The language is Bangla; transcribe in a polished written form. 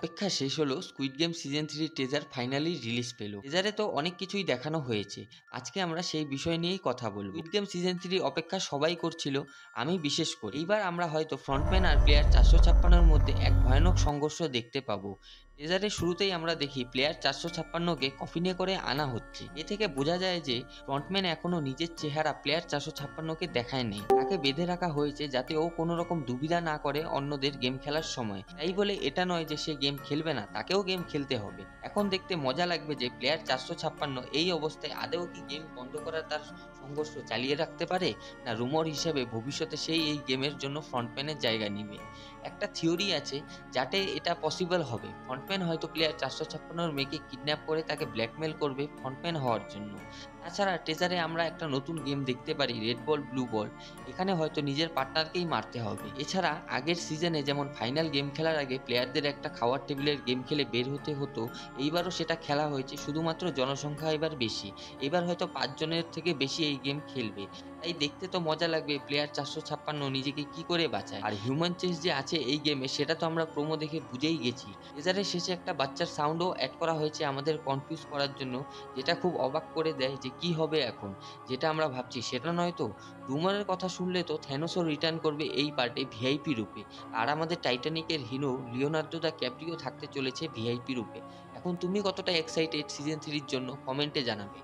অপেক্ষা শেষ হলো, squid game season 3 taser finally release পেল। টেজারে তো অনেক কিছুই দেখানো হয়েছে। আজকে আমরা সেই বিষয় নিয়েই কথা বলবো। স্কুইড গেম সিজন 3 অপেক্ষা সবাই করছিল, আমি বিশেষ করে। এইবার আমরা হয়তো ফ্রন্টম্যান আর প্লেয়ার 456 এর মধ্যে এক ভয়ানক সংঘর্ষ দেখতে পাবো। টেজারের শুরুতেই আমরা দেখি প্লেয়ার 456কে কফিনে করে আনা হচ্ছে। এ থেকে বোঝা যায় যে ফ্রন্টম্যান এখনো নিজের চেহারা প্লেয়ার 456কে দেখায়নি। তাকে বেঁধে রাখা হয়েছে যাতে ও কোনো রকম দুবিধা না করে অন্যদের গেম খেলার সময়। তাই বলে এটা নয় যে সে গেম খেলবে না, তাকেও গেম খেলতে হবে। এখন দেখতে মজা লাগবে যে প্লেয়ার 456 এই অবস্থায় আদৌ কি গেম বন্ধ করার তার সংঘর্ষ চালিয়ে রাখতে পারে, না রুমর হিসেবে ভবিষ্যতে সেই এই গেমের জন্য ফ্রন্টম্যানের জায়গা নিবে। একটা থিওরি আছে যাতে এটা পসিবল হবে। ফ্রন্টম্যান হয়তো প্লেয়ার 456 মেয়েকে কিডন্যাপ করে তাকে ব্ল্যাকমেল করবে ফ্রন্টম্যান হওয়ার জন্য। তাছাড়া টেজারে আমরা একটা নতুন গেম দেখতে পারি, রেড বল ব্লু বল। এখানে হয়তো নিজের পার্টনারকেই মারতে হবে। এছাড়া আগের সিজনে যেমন ফাইনাল গেম খেলার আগে প্লেয়ারদের একটা খাওয়ার টেবিলের গেম খেলে বের হতে হতো, এইবারও সেটা খেলা হয়েছে, শুধুমাত্র জনসংখ্যা এবার বেশি। এবার হয়তো 5 জনের থেকে বেশি এই গেম খেলবে। তাই দেখতে তো মজা লাগবে প্লেয়ার 456 নিজেকে কি করে বাঁচায়। আর হিউম্যান চেস যে আছে এই গেমে সেটা তো আমরা প্রোমো দেখে বুঝেই গেছি। টেজারের শেষে একটা বাচ্চার সাউন্ডও অ্যাড করা হয়েছে আমাদের কনফিউজ করার জন্য, যেটা খুব অবাক করে দেয় যে কি হবে এখন। যেটা আমরা ভাবছি সেটা নয় তো। রুমারের কথা শুনলে তো থ্যানোসও রিটার্ন করবে এই পার্টে ভিআইপি রূপে। আর আমাদের টাইটানিকের হিরো লিওনার্দো দ্য ক্যাপ্রিও থাকতে চলেছে ভিআইপি রূপে। এখন তুমি কতটা এক্সাইটেড সিজন 3 এর জন্য কমেন্টে জানাবে।